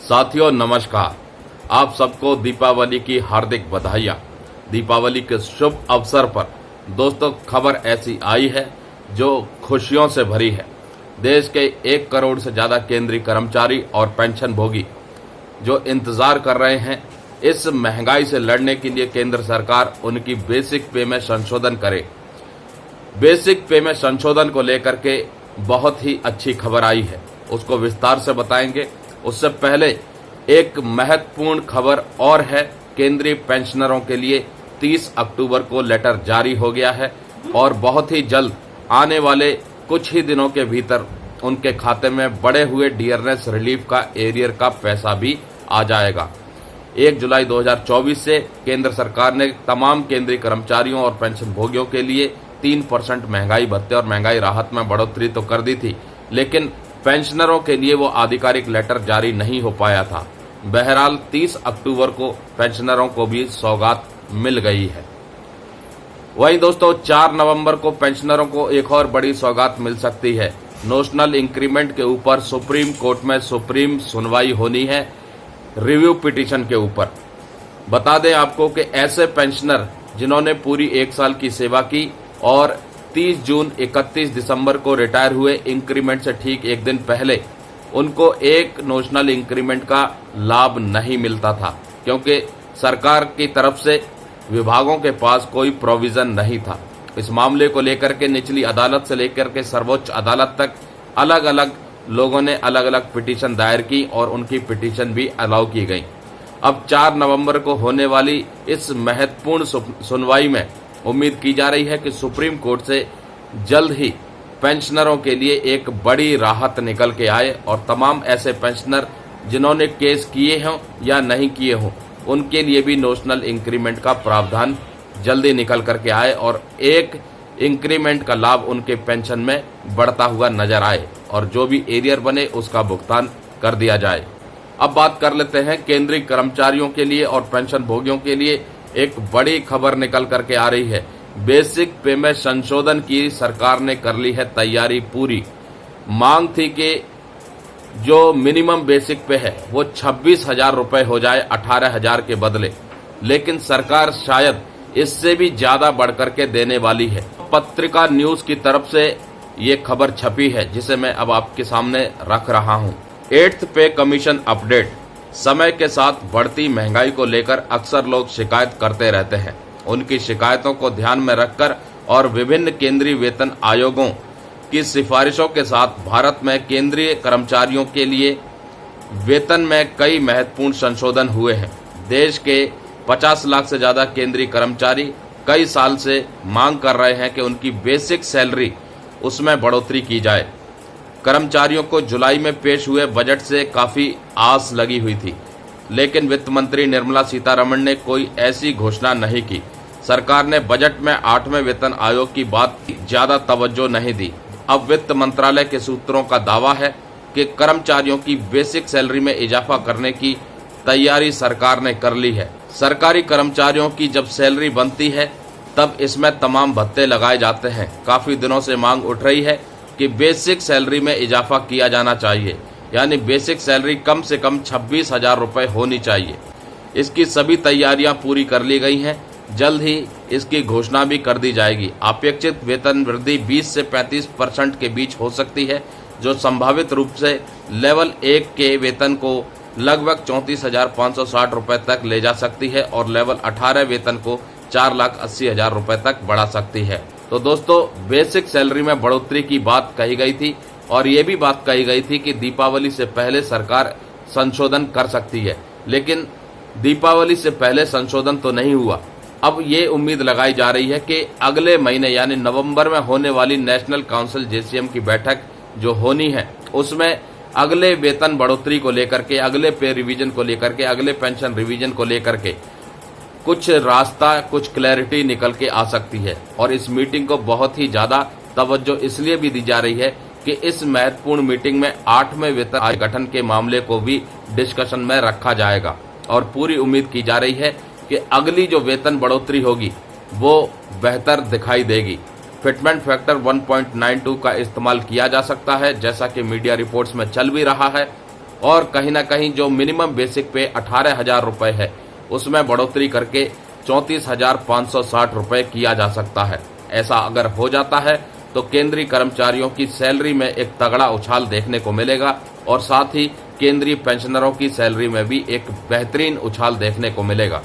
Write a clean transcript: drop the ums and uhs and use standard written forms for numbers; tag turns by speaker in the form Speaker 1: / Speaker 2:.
Speaker 1: साथियों नमस्कार। आप सबको दीपावली की हार्दिक बधाइयाँ। दीपावली के शुभ अवसर पर दोस्तों खबर ऐसी आई है जो खुशियों से भरी है। देश के 1 करोड़ से ज़्यादा केंद्रीय कर्मचारी और पेंशन भोगी जो इंतजार कर रहे हैं इस महंगाई से लड़ने के लिए केंद्र सरकार उनकी बेसिक पे में संशोधन करे। बेसिक पे में संशोधन को लेकर के बहुत ही अच्छी खबर आई है, उसको विस्तार से बताएंगे। उससे पहले एक महत्वपूर्ण खबर और है। केंद्रीय पेंशनरों के लिए 30 अक्टूबर को लेटर जारी हो गया है और बहुत ही जल्द आने वाले कुछ ही दिनों के भीतर उनके खाते में बढ़े हुए डियरनेस रिलीफ का एरियर का पैसा भी आ जाएगा। 1 जुलाई 2024 से केंद्र सरकार ने तमाम केंद्रीय कर्मचारियों और पेंशन भोगियों के लिए 3% महंगाई भत्ते और महंगाई राहत में बढ़ोतरी तो कर दी थी, लेकिन पेंशनरों के लिए वो आधिकारिक लेटर जारी नहीं हो पाया था। बहरहाल 30 अक्टूबर को पेंशनरों को भी सौगात मिल गई है। वहीं दोस्तों 4 नवंबर को पेंशनरों को एक और बड़ी सौगात मिल सकती है। नोशनल इंक्रीमेंट के ऊपर सुप्रीम कोर्ट में सुप्रीम सुनवाई होनी है रिव्यू पिटीशन के ऊपर। बता दें आपको कि ऐसे पेंशनर जिन्होंने पूरी 1 साल की सेवा की और 30 जून 31 दिसंबर को रिटायर हुए, इंक्रीमेंट से ठीक एक दिन पहले उनको एक नोशनल इंक्रीमेंट का लाभ नहीं मिलता था, क्योंकि सरकार की तरफ से विभागों के पास कोई प्रोविजन नहीं था। इस मामले को लेकर के निचली अदालत से लेकर के सर्वोच्च अदालत तक अलग अलग लोगों ने अलग अलग पिटीशन दायर की और उनकी पिटीशन भी अलाउ की गई। अब 4 नवंबर को होने वाली इस महत्वपूर्ण सुनवाई में उम्मीद की जा रही है कि सुप्रीम कोर्ट से जल्द ही पेंशनरों के लिए एक बड़ी राहत निकल के आए और तमाम ऐसे पेंशनर जिन्होंने केस किए हों या नहीं किए हों उनके लिए भी नोशनल इंक्रीमेंट का प्रावधान जल्दी निकल करके आए और एक इंक्रीमेंट का लाभ उनके पेंशन में बढ़ता हुआ नजर आए और जो भी एरियर बने उसका भुगतान कर दिया जाए। अब बात कर लेते हैं केंद्रीय कर्मचारियों के लिए और पेंशन भोगियों के लिए एक बड़ी खबर निकल करके आ रही है। बेसिक पे में संशोधन की सरकार ने कर ली है तैयारी पूरी। मांग थी कि जो मिनिमम बेसिक पे है वो 26,000 रुपए हो जाए 18,000 के बदले, लेकिन सरकार शायद इससे भी ज्यादा बढ़कर के देने वाली है। पत्रिका न्यूज की तरफ से ये खबर छपी है जिसे मैं अब आपके सामने रख रहा हूँ। 8th पे कमीशन अपडेट। समय के साथ बढ़ती महंगाई को लेकर अक्सर लोग शिकायत करते रहते हैं। उनकी शिकायतों को ध्यान में रखकर और विभिन्न केंद्रीय वेतन आयोगों की सिफारिशों के साथ भारत में केंद्रीय कर्मचारियों के लिए वेतन में कई महत्वपूर्ण संशोधन हुए हैं। देश के 50 लाख से ज्यादा केंद्रीय कर्मचारी कई साल से मांग कर रहे हैं कि उनकी बेसिक सैलरी उसमें बढ़ोतरी की जाए। कर्मचारियों को जुलाई में पेश हुए बजट से काफी आस लगी हुई थी, लेकिन वित्त मंत्री निर्मला सीतारमण ने कोई ऐसी घोषणा नहीं की। सरकार ने बजट में 8वें वेतन आयोग की बात ज्यादा तवज्जो नहीं दी। अब वित्त मंत्रालय के सूत्रों का दावा है कि कर्मचारियों की बेसिक सैलरी में इजाफा करने की तैयारी सरकार ने कर ली है। सरकारी कर्मचारियों की जब सैलरी बनती है तब इसमें तमाम भत्ते लगाए जाते हैं। काफी दिनों से मांग उठ रही है कि बेसिक सैलरी में इजाफा किया जाना चाहिए, यानी बेसिक सैलरी कम से कम 26,000 रुपए होनी चाहिए। इसकी सभी तैयारियां पूरी कर ली गई हैं। जल्द ही इसकी घोषणा भी कर दी जाएगी। अपेक्षित वेतन वृद्धि 20 से 35% के बीच हो सकती है, जो संभावित रूप से लेवल 1 के वेतन को लगभग 34,560 रुपए तक ले जा सकती है और लेवल 18 वेतन को 4,80,000 रुपए तक बढ़ा सकती है। तो दोस्तों बेसिक सैलरी में बढ़ोतरी की बात कही गई थी और ये भी बात कही गई थी कि दीपावली से पहले सरकार संशोधन कर सकती है, लेकिन दीपावली से पहले संशोधन तो नहीं हुआ। अब ये उम्मीद लगाई जा रही है कि अगले महीने यानी नवंबर में होने वाली नेशनल काउंसिल जेसीएम की बैठक जो होनी है उसमें अगले वेतन बढ़ोतरी को लेकर के, अगले पे रिवीजन को लेकर के, अगले पेंशन रिवीजन को लेकर के कुछ रास्ता, कुछ क्लैरिटी निकल के आ सकती है। और इस मीटिंग को बहुत ही ज्यादा तवज्जो इसलिए भी दी जा रही है कि इस महत्वपूर्ण मीटिंग में 8वें वेतन आयोग गठन के मामले को भी डिस्कशन में रखा जाएगा और पूरी उम्मीद की जा रही है कि अगली जो वेतन बढ़ोतरी होगी वो बेहतर दिखाई देगी। फिटमेंट फैक्टर 1.92 का इस्तेमाल किया जा सकता है, जैसा कि मीडिया रिपोर्ट्स में चल भी रहा है। और कहीं ना कहीं जो मिनिमम बेसिक पे 18,000 रुपए है उसमें बढ़ोतरी करके 34,560 रुपए किया जा सकता है। ऐसा अगर हो जाता है तो केंद्रीय कर्मचारियों की सैलरी में एक तगड़ा उछाल देखने को मिलेगा और साथ ही केंद्रीय पेंशनरों की सैलरी में भी एक बेहतरीन उछाल देखने को मिलेगा।